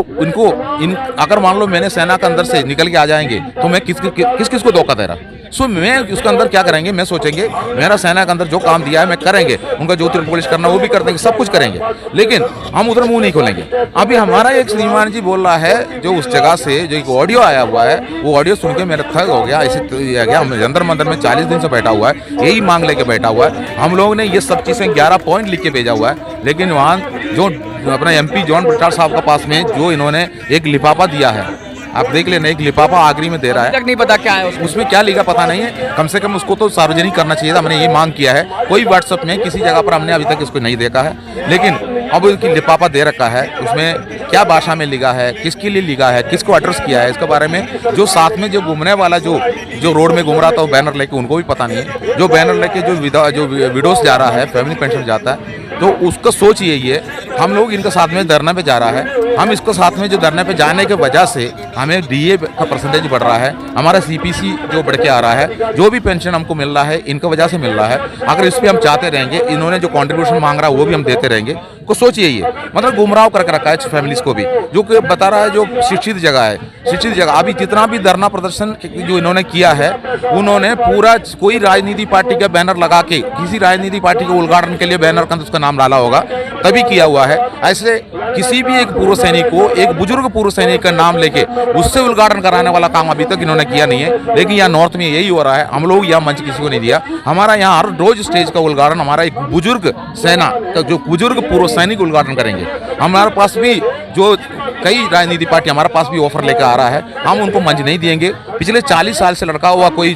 अगर मान लो मैंने सेना के अंदर से निकल के आ जाएंगे तो मैं किस को धोखा दे रहा। सो मैं उसके अंदर क्या करेंगे, मैं सोचेंगे मेरा सेना के अंदर जो काम दिया है मैं करेंगे, उनका जो पुलिस करना वो भी कर देंगे, सब कुछ करेंगे, लेकिन हम उधर मुंह नहीं खोलेंगे। अभी हमारा एक श्रीमान जी बोल रहा है जो उस जगह से जो एक ऑडियो आया हुआ है, वो ऑडियो सुन के मेरा थक हो गया, ऐसे गया जंतर मंतर में 40 दिन से बैठा हुआ है, यही मांग लेके बैठा हुआ है। हम लोगों ने ये सब चीज़ें 11 पॉइंट लिख के भेजा हुआ है, लेकिन वहाँ जो अपना MP जॉन ब्रिटास साहब के पास में जो इन्होंने एक लिफाफा दिया है, आप देख लेना, एक लिफाफा आखिरी में दे रहा है, तक नहीं पता क्या है उसमें क्या लिखा पता नहीं है। कम से कम उसको तो सार्वजनिक करना चाहिए था, हमने ये मांग किया है। कोई व्हाट्सएप में किसी जगह पर हमने अभी तक इसको नहीं देखा है, लेकिन अब उनकी लिफाफा दे रखा है, उसमें क्या भाषा में लिखा है, किसके लिए लिखा है, किसको एड्रेस किया है, इसके बारे में जो साथ में जो घूमने वाला जो रोड में घूम रहा था वो बैनर लेके, उनको भी पता नहीं है। जो बैनर लेके जो विडोस जा रहा है, फैमिली पेंशन जाता है, तो उसका सोच यही है। हम लोग इनके साथ में धरने पे जा रहा है, हम इसको साथ में जो धरने पे जाने की वजह से हमें DA का परसेंटेज बढ़ रहा है, हमारा CPC जो बढ़ के आ रहा है, जो भी पेंशन हमको मिल रहा है इनकी वजह से मिल रहा है। अगर इस पर हम चाहते रहेंगे, इन्होंने जो कंट्रीब्यूशन मांग रहा है वो भी हम देते रहेंगे, को सोच यही है। मतलब गुमराह करके रखा है फैमिलीज को भी, जो कि बता रहा है जो शिक्षित जगह है, शिक्षित जगह। अभी जितना भी धरना प्रदर्शन जो इन्होंने किया है, उन्होंने पूरा कोई राजनीति पार्टी का बैनर लगा के, किसी राजनीति पार्टी के उद्घाटन के लिए बैनर का उसका नाम डाला होगा तभी किया हुआ है। ऐसे किसी भी एक पूर्व सैनिक को, एक बुजुर्ग पूर्व सैनिक का नाम लेके उससे उद्घाटन कराने वाला काम अभी तक इन्होंने किया नहीं है, लेकिन यहाँ नॉर्थ में यही हो रहा है। हम लोग यहाँ मंच किसी को नहीं दिया, हमारा यहाँ हर रोज स्टेज का उद्घाटन हमारा एक बुजुर्ग सेना का जो बुजुर्ग पूर्व सैनिक उद्घाटन करेंगे। हमारे पास भी जो कई राजनीति पार्टी हमारे पास भी ऑफर लेकर आ रहा है, हम उनको मंच नहीं देंगे। पिछले 40 साल से लड़का हुआ कोई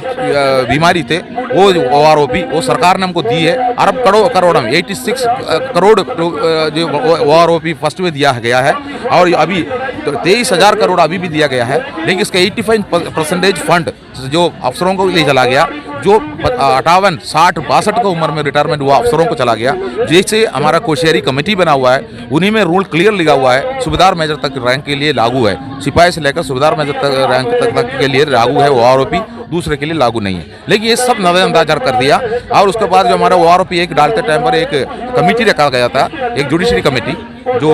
बीमारी थे, वो OROP वो सरकार ने हमको दी है, अरब करोड़ 86 करोड़ जो OROP फर्स्ट में दिया गया है, और अभी 23,000 करोड़ अभी भी दिया गया है। लेकिन इसका 85% फंड जो अफसरों को लिए चला गया, जो 58, 60, 62 की उम्र में रिटायरमेंट हुआ अफसरों को चला गया। जैसे हमारा कोशियारी कमेटी बना हुआ है, उन्हीं में रूल क्लियर लिखा हुआ है, सूबेदार मेजर तक रैंक के लिए लागू है, सिपाही से लेकर सूबेदार मेजर तक रैंक तक के लिए लागू है OROP, दूसरे के लिए लागू नहीं है। लेकिन ये सब नजरअंदाज कर दिया। और उसके बाद जो हमारा OROP एक डालते टाइम पर एक कमेटी रखा गया था, एक जुडिशरी कमेटी, जो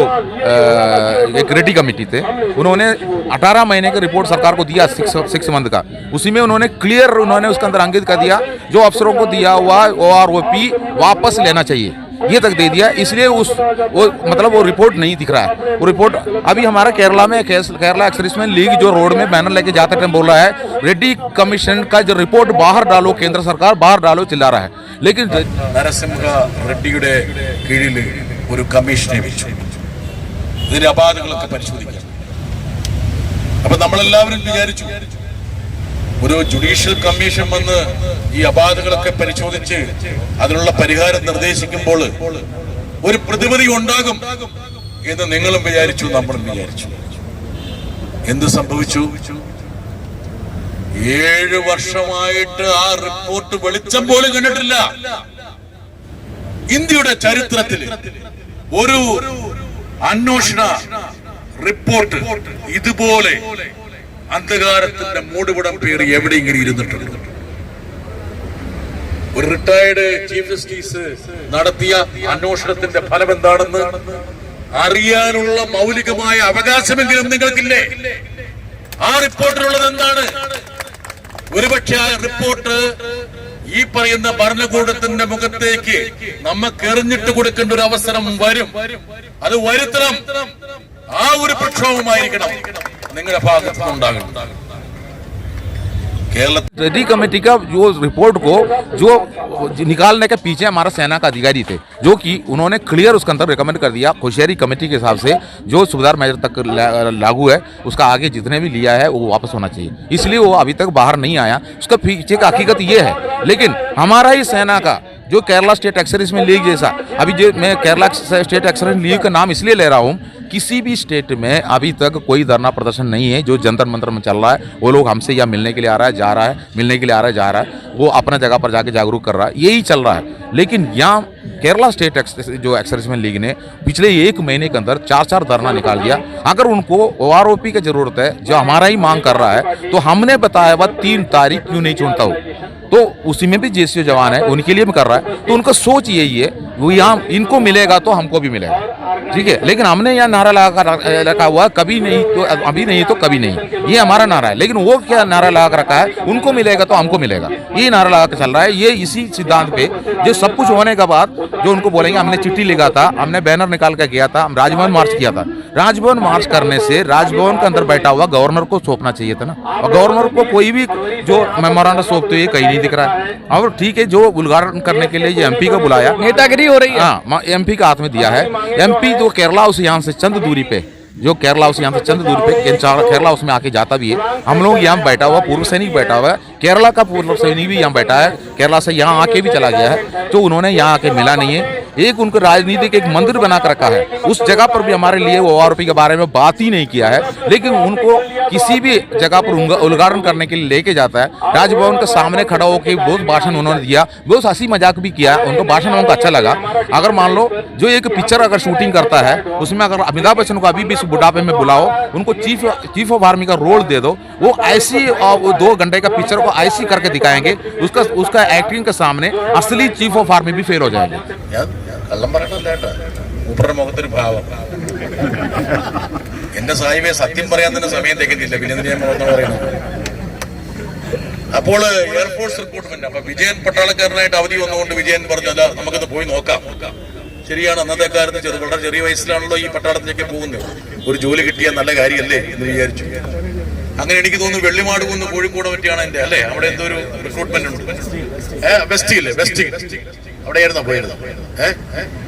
एक रेड्डी कमेटी थे, उन्होंने 18 महीने का रिपोर्ट सरकार को दिया 6 मंथ का। उसी में उन्होंने क्लियर उसके अंदर अंकित कर दिया जो अफसरों को दिया हुआ OROP वापस लेना चाहिए, ये तक दे दिया। इसलिए वो रिपोर्ट नहीं दिख रहा है। वो रिपोर्ट अभी हमारा केरला में केरला एक्सर्विसमैन लीग जो रोड में बैनर लेके जाते टाइम बोल रहा है रेड्डी कमीशन का जो रिपोर्ट बाहर डालो, केंद्र सरकार बाहर डालो चिल्ला रहा है। लेकिन നരസിംഹ റെഡ്ഡിയുടെ കീഴിൽ ഒരു കമ്മീഷനെ വെച്ചു ഇതിന്റെ അപാകതകളൊക്കെ പരിശോധിക്കാൻ. അപ്പൊ നമ്മളെല്ലാവരും വിചാരിച്ചു ഒരു ജുഡീഷ്യൽ കമ്മീഷൻ വന്ന് ഈ അപാകതകളൊക്കെ പരിശോധിച്ച് അതിനുള്ള പരിഹാരം നിർദ്ദേശിക്കുമ്പോൾ ഒരു പ്രതിവിധി ഉണ്ടാകും എന്ന് നിങ്ങളും വിചാരിച്ചു, നമ്മളും വിചാരിച്ചു. എന്ത് സംഭവിച്ചു? 7 വർഷമായിട്ട് ആ റിപ്പോർട്ട് വെളിച്ചം പോലും കണ്ടിട്ടില്ല. ഇന്ത്യയുടെ ചരിത്രത്തിൽ ഒരു അന്വേഷണ റിപ്പോർട്ട് ഇതുപോലെ അന്ധകാരത്തിന്റെ മൂടുപടം പേറി എവിടെയെങ്കിലും ഇരുന്നിട്ടുണ്ട്? ഒരു റിട്ടയർഡ് ചീഫ് ജസ്റ്റിസ് നടത്തിയ അന്വേഷണത്തിന്റെ ഫലം എന്താണെന്ന് അറിയാനുള്ള മൗലികമായ അവകാശമെങ്കിലും നിങ്ങൾക്കില്ലേ? ആ റിപ്പോർട്ടിലുള്ളത് എന്താണ്? ഒരുപക്ഷെ ആ റിപ്പോർട്ട് ഈ പറയുന്ന ഭരണകൂടത്തിന്റെ മുഖത്തേക്ക് നമുക്ക് എറിഞ്ഞിട്ട് കൊടുക്കേണ്ട ഒരു അവസരം വരും. അത് വരുത്തണം. ആ ഒരു പ്രക്ഷോഭമായിരിക്കണം നിങ്ങളുടെ ഭാഗത്ത് ഉണ്ടാകണം. കേരള स्टडी कमेटी का जो रिपोर्ट को जो निकालने के पीछे हमारा सेना का अधिकारी थे, जो कि उन्होंने क्लियर उसके अंदर रिकमेंड कर दिया होशियारी कमेटी के हिसाब से जो सूबेदार मेजर तक लागू है, उसका आगे जितने भी लिया है वो वापस होना चाहिए। इसलिए वो अभी तक बाहर नहीं आया। उसका पीछे का हकीकत ये है। लेकिन हमारा ही सेना का जो केरला स्टेट एक्सर्विसमेंट लीग जैसा, अभी जो मैं केरला स्टेट एक्सर्विसमेंट लीग का नाम इसलिए ले रहा हूँ, किसी भी स्टेट में अभी तक कोई धरना प्रदर्शन नहीं है जो जंतर मंतर में चल रहा है। वो लोग हमसे या मिलने के लिए आ रहा है, जा रहा है, मिलने के लिए आ रहा है, जा रहा है, वो अपना जगह पर जाके जागरूक कर रहा है, यही चल रहा है। लेकिन यहाँ केरला स्टेट जो एक्सर्विसमेंट लीग ने पिछले 1 महीने के अंदर 4 धरना निकाल दिया। अगर उनको OROP की जरूरत है, जो हमारा ही मांग कर रहा है, तो हमने बताया वह 3 तारीख क्यों नहीं चुनता हो, तो उसी में भी JCO जवान है, उनके लिए भी कर रहा है। तो उनका सोच यही है, वो यहाँ इनको मिलेगा तो हमको भी मिलेगा, ठीक है। लेकिन हमने यहाँ नारा लगा रखा हुआ, कभी नहीं तो अभी नहीं तो कभी नहीं, ये हमारा नारा है। लेकिन वो क्या नारा लगा रखा है, उनको मिलेगा तो हमको मिलेगा, ये नारा लगा के चल रहा है। ये इसी सिद्धांत पे जो सब कुछ होने के बाद जो उनको बोलेंगे हमने चिट्ठी लिखा था, हमने बैनर निकाल के किया था, हम राजभवन मार्च किया था। राजभवन मार्च करने से राजभवन के अंदर बैठा हुआ गवर्नर को सौंपना चाहिए था ना, और गवर्नर को कोई भी जो मेमोरेंडम सौंपते हुए कहीं नहीं दिख रहा है। और ठीक है, जो उद्घाटन करने के लिए ये MP को बुलाया, नेतागिरी हो रही है। हाँ, MP का हाथ में दिया है। MP तो केरला हाउस यहाँ से चंद दूरी पे, जो केरला हाउस यहाँ से चंद दूरी पे केरला हाउस में आके जाता भी है। हम लोग यहाँ बैठा हुआ पूर्व सैनिक बैठा हुआ है, केरला का पूर्व सैनिक भी यहाँ बैठा है, केरला से यहाँ आके भी चला गया है, तो उन्होंने यहाँ आके मिला नहीं है। एक उनको राजनीतिक एक मंदिर बना कर रखा है, उस जगह पर भी हमारे लिए OROP के बारे में बात ही नहीं किया है। लेकिन उनको किसी भी जगह पर उद्घाटन करने के लिए लेके जाता है, राजभवन के सामने खड़ा होकर बहुत भाषण उन्होंने दिया, बहुत हंसी मजाक भी किया, उनको भाषण उनको अच्छा लगा। अगर मान लो जो एक पिक्चर अगर शूटिंग करता है, उसमें अगर अमिताभ बच्चन को अभी भी इस बुढ़ापे में बुलाओ, उनको चीफ ऑफ आर्मी का रोल दे दो, वो ऐसी 2 घंटे का पिक्चर को ऐसी करके दिखाएंगे, उसका एक्टिंग के सामने असली चीफ ऑफ आर्मी भी फेल हो जाएंगे। കള്ളം പറയണല്ല കേട്ടോ, മൂപ്പരുടെ മുഖത്തൊരു ഭാവം. എന്റെ സാഹിബെ സത്യം പറയാൻ തന്നെ സമയം തികഞ്ഞില്ല, പിന്നെ ഞാൻ മുഖത്ത് പറയുന്നത്. അപ്പോൾ എയർഫോഴ്സ് റിക്രൂട്ട്മെന്റ്, അപ്പൊ വിജയൻ പട്ടാളക്കാരനായിട്ട് അവധി വന്നുകൊണ്ട് വിജയൻ പറഞ്ഞല്ല നമുക്കത് പോയി നോക്കാം. ശരിയാണ്, അന്നത്തെ കാലത്ത് വളരെ ചെറിയ വയസ്സിലാണല്ലോ ഈ പട്ടാളത്തിലേക്ക് പോകുന്നത്. ഒരു ജോലി കിട്ടിയാൽ നല്ല കാര്യമല്ലേ എന്ന് വിചാരിച്ചു. അങ്ങനെ എനിക്ക് തോന്നുന്നു വെള്ളിമാട് കുന്ന് കോഴിക്കോട് പറ്റിയാണ് എന്റെ അല്ലേ, അവിടെ എന്തോ ഒരു റിക്രൂട്ട്മെന്റ് ഉണ്ട്, വെസ്റ്റ് അവിടെയായിരുന്നു പോയിരുന്നത്.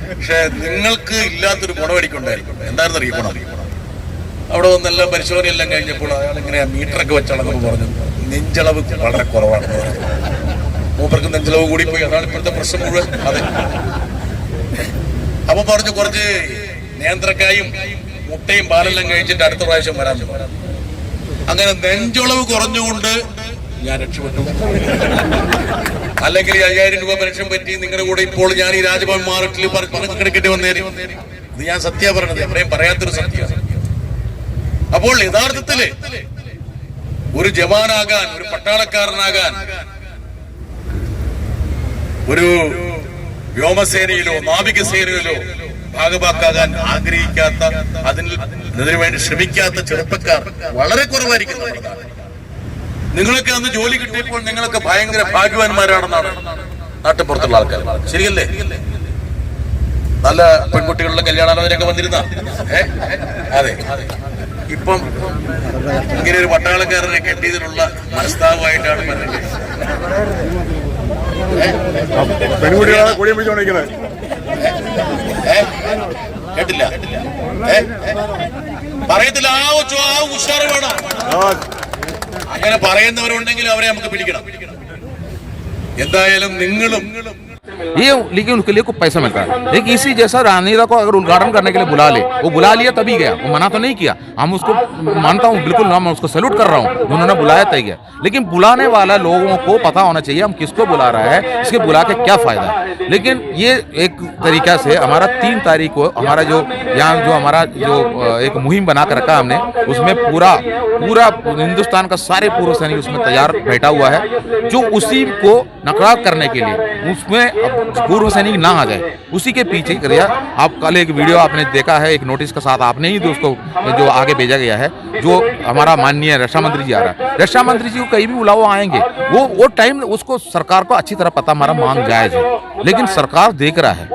പക്ഷെ നിങ്ങൾക്ക് ഇല്ലാത്തൊരു ഗുണം എനിക്കുണ്ടായിരുന്നു. എന്തായിരുന്നു അറിയ ഗുണം? അവിടെ വന്നെല്ലാം പരിശോധനയെല്ലാം കഴിഞ്ഞപ്പോൾ അയാൾ ഇങ്ങനെ മീറ്ററൊക്കെ വെച്ചളന്നപ്പോൾ പറഞ്ഞു നെഞ്ചളവ് വളരെ കുറവാണ്. മൂപ്പർക്ക് നെഞ്ചളവ് കൂടിപ്പോയി, അതാണ് ഇപ്പോഴത്തെ പ്രശ്നം മുഴുവൻ. അതെ, അപ്പൊ പറഞ്ഞു കുറച്ച് നേന്ത്രക്കായും മുട്ടയും പാലെല്ലാം കഴിച്ചിട്ട് അടുത്ത പ്രാവശ്യം വരാൻ. അങ്ങനെ നെഞ്ചളവ് കുറഞ്ഞുകൊണ്ട് ഞാൻ രക്ഷപ്പെട്ടു. അല്ലെങ്കിൽ 5000 രൂപ പെൻഷൻ പറ്റി നിങ്ങളുടെ കൂടെ ഇപ്പോൾ ഞാൻ ഈ രാജ്ഭവൻ മാർട്ടിൽ പങ്കെടുക്കേണ്ടി വന്നേരും. ഇത് ഞാൻ സത്യ പറയണത്, എവിടെയും പറയാത്തൊരു സത്യ. അപ്പോൾ യഥാർത്ഥത്തില് ഒരു ജവാനാകാൻ, ഒരു പട്ടാളക്കാരനാകാൻ, ഒരു വ്യോമസേനയിലോ നാവികസേനയിലോ ഭാഗമാക്കാൻ ആഗ്രഹിക്കാത്ത, അതിന് വേണ്ടി ശ്രമിക്കാത്ത ചെറുപ്പക്കാർ വളരെ കുറവായിരിക്കും നമ്മുടെ നാട്ടിൽ. നിങ്ങളൊക്കെ അന്ന് ജോലി കിട്ടിയപ്പോൾ നിങ്ങളൊക്കെ ഭയങ്കര ഭാഗ്യവാന്മാരാണെന്നാണ് നാട്ടിൻപുറത്തുള്ള ആൾക്കാർ. ശരിയല്ലേ? നല്ല പെൺകുട്ടികളുടെ കല്യാണാലോചനയൊക്കെ വന്നിരുന്ന. അതെ, ഇപ്പം ഇങ്ങനെ ഒരു പട്ടാളക്കാരനെ കെട്ടിയതിനുള്ള മനസ്താപമായിട്ടാണ് കേട്ടില്ല, പറയത്തില്ല. ആ ഉഷാറ് വേണം. അങ്ങനെ പറയുന്നവരുണ്ടെങ്കിൽ അവരെ നമുക്ക് പിടിക്കണം. എന്തായാലും നിങ്ങളും ये, लेकिन उसके लिए कुछ पैसा मिलता है। लेकिन इसी जैसा रानीदा को अगर उद्घाटन करने के लिए बुला ले, वो बुला लिया तभी गया, वो मना तो नहीं किया। हम उसको मानता हूँ, बिल्कुल मैं उसको सैल्यूट कर रहा हूँ, उन्होंने बुलाया तय गया। लेकिन बुलाने वाला लोगों को पता होना चाहिए हम किसको बुला रहा है, इसके बुला के क्या फायदा है। लेकिन ये एक तरीका से हमारा 3 तारीख को हमारा जो यहाँ जो हमारा जो एक मुहिम बना कर रखा हमने, उसमें पूरा हिंदुस्तान का सारे पूर्व सैनिक उसमें तैयार बैठा हुआ है, जो उसी को नकारात्मक करने के लिए उसमें पूर्व सैनिक ना आ जाए, उसी के पीछे करिए। आप कल एक वीडियो आपने देखा है, एक नोटिस के साथ आपने ही दोस्तों जो आगे भेजा गया है, जो हमारा माननीय रक्षा मंत्री जी आ रहा है, रक्षा मंत्री जी को कहीं भी बुलाओ आएंगे, वो टाइम उसको सरकार को अच्छी तरह पता हमारा मांग जायज है, लेकिन सरकार देख रहा है।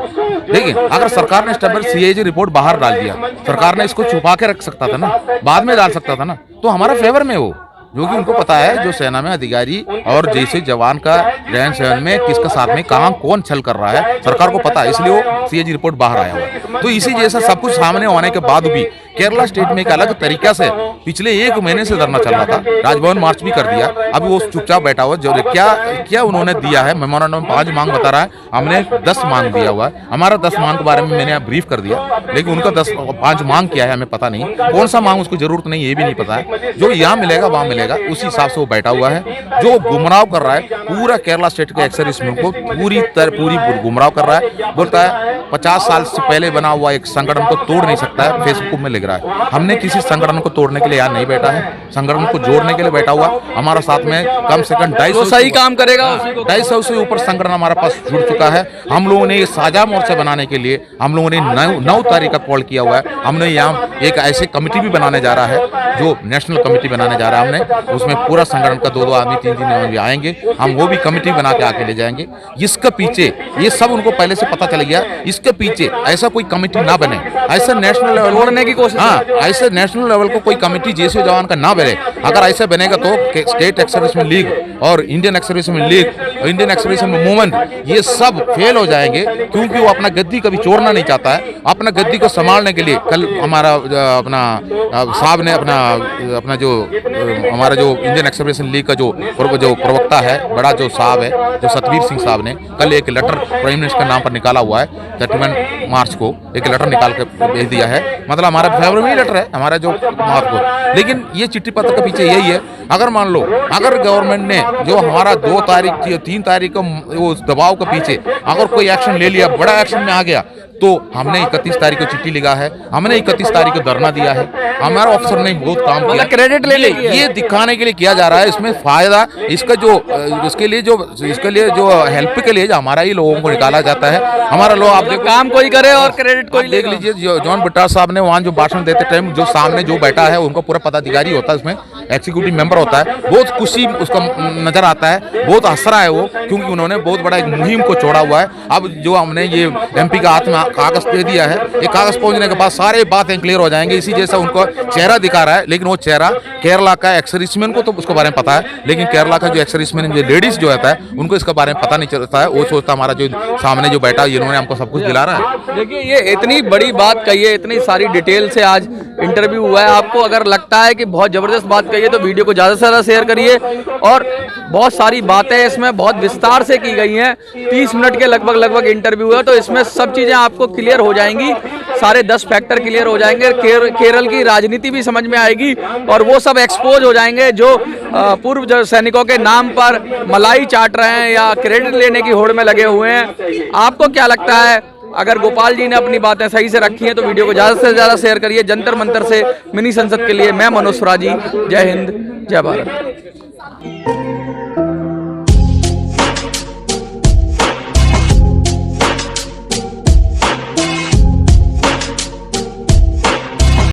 लेकिन अगर सरकार ने स्टेप CAG रिपोर्ट बाहर डाल दिया, सरकार ने इसको छुपा के रख सकता था ना, बाद में डाल सकता था ना, तो हमारा फेवर में हो। जो कि उनको पता है जो सेना में अधिकारी और जैसे जवान का रहन सहन में किसके साथ में कहाँ कौन छल कर रहा है, सरकार को पता है, इसलिए वो सीएजी रिपोर्ट बाहर आया हुआ है। तो इसी जैसा सब कुछ सामने होने के बाद भी केरला स्टेट में एक अलग तरीका से पिछले 1 महीने से धरना चल रहा था, राजभवन मार्च भी कर दिया, अभी वो चुपचाप बैठा हुआ। जो क्या उन्होंने दिया है, मेमोरेंडम 5 मांग बता रहा है, हमने 10 मांग दिया हुआ है। हमारा 10 मांग के बारे में मैंने ब्रीफ कर दिया, लेकिन उनका 5 मांग क्या है हमें पता नहीं, कौन सा मांग उसको जरूरत नहीं ये भी नहीं पता है। जो यहाँ मिलेगा वहाँ मिलेगा, उसी हिसाब से वो बैठा हुआ है। जो गुमराह कर रहा है पूरा केरला स्टेट के एक्स सर्विसमैन को, पूरी गुमराह कर रहा है। बोलता है 50 साल से पहले बना हुआ एक संगठन को तोड़ नहीं सकता है, फेसबुक में लिख रहा है। हमने किसी संगठन को तोड़ने के लिए यहाँ नहीं बैठा है, संगठन को जोड़ने के लिए बैठा हुआ। हमारा साथ में कम से कम 250 सही काम करेगा उसी को 250 से ऊपर संगठन हमारे पास जुड़ चुका है। हम लोगों ने ये साझा मोर्चा बनाने के लिए हम लोगों ने 9 तारीख का कॉल किया हुआ है। हमने यहाँ एक ऐसे कमेटी भी बनाने जा रहा है, जो नेशनल कमेटी बनाने जा रहा है हमने, उसमें पूरा संगठन का 2 आदमी 3 आदमी आएंगे, हम वो भी कमेटी बना के आके ले जाएंगे। इसके पीछे ये सब उनको पहले से पता चल गया, इसके पीछे ऐसा कोई कमेटी ना बने, ऐसा नेशनल लेवल तोड़ने की कोशिश, हाँ ऐसे नेशनल लेवल को कोई कमेटी जैसे जवान का ना बने। अगर ऐसा बनेगा तो स्टेट एक्स सर्विसमैन लीग और Indian ex serviceman league, Indian ex serviceman movement, ये सब फेल हो जाएंगे, क्योंकि वो अपना गद्दी कभी छोड़ना नहीं चाहता है। अपना गद्दी को संभालने के लिए कल हमारा अपना साहब ने अपना जो हमारा जो इंडियन एक्स सर्विसमैन लीग का जो प्रवक्ता है, बड़ा जो साहब है, जो सतवीर सिंह साहब ने कल एक लेटर प्राइम मिनिस्टर के नाम पर निकाला हुआ है। 31 मार्च को एक लेटर निकाल के भेज दिया है, मतलब हमारा फेवरेट में लेटर है हमारा जो मार्च को। लेकिन ये चिट्ठी पत्र के पीछे यही है, अगर मान लो अगर गवर्नमेंट ने जो हमारा 2 तारीख 3 तारीख को वो दबाव के पीछे अगर कोई एक्शन ले लिया, बड़ा एक्शन में आ गया, तो हमने 31 तारीख को चिट्ठी लिखा है, हमने 31 तारीख को धरना दिया है। हमारा ऑफिसर ने बहुत काम किया, क्रेडिट ले ये दिखाने के लिए किया जा रहा है। इसमें फायदा इसका जो इसके लिए जो हेल्प के लिए जो हमारा ही लोगों को निकाला जाता है। हमारा लोग आप देखो काम कोई करे और क्रेडिट कोई देख लीजिए, जॉन बिट्टा साहब ने वहाँ जो भाषण देते टाइम जो सामने जो बैठा है उनको पूरा पदाधिकारी होता है, उसमें एग्जीक्यूटिव मेंबर होता है, बहुत खुशी उसका नजर आता है, बहुत हंस रहा है वो, क्योंकि उन्होंने बहुत बड़ा एक मुहिम को छोड़ा हुआ है। अब जो हमने ये एमपी का हाथ में कागज दे दिया है, ये कागज पहुंचने के बाद सारे बातें क्लियर हो जाएंगे। इसी जैसा उनको चेहरा दिखा रहा है, लेकिन वो चेहरा केरला का एक्स सर्विसमैन को तो उसके बारे में पता है, लेकिन केरला का जो एक्स सर्विसमैन जो लेडीज जो होता है उनको इसके बारे में पता नहीं चलता है। वो सोचता हमारा जो सामने जो बैठा इन्होंने हमको सब कुछ दिला रहा है। देखिए, ये इतनी बड़ी बात कही है, इतनी सारी डिटेल से आज इंटरव्यू हुआ है। आपको अगर लगता है कि बहुत जबरदस्त बात कही है तो वीडियो को ज्यादा से ज्यादा शेयर करिए। और बहुत सारी बातें इसमें बहुत विस्तार से की गई हैं, 30 मिनट के लगभग इंटरव्यू है, तो इसमें सब चीजें आपको क्लियर हो जाएंगी, सारे 10 फैक्टर क्लियर हो जाएंगे। केरल की राजनीति भी समझ में आएगी और वो सब एक्सपोज हो जाएंगे जो पूर्व सैनिकों के नाम पर मलाई चाट रहे हैं या क्रेडिट लेने की होड़ में लगे हुए हैं। आपको क्या लगता है? अगर गोपाल जी ने अपनी बातें सही से रखी हैं तो वीडियो को ज़्यादा से ज़्यादा शेयर करिए। जंतर मंतर से मिनी संसद के लिए मैं मनोज स्वराजी, जय हिंद, जय भारत।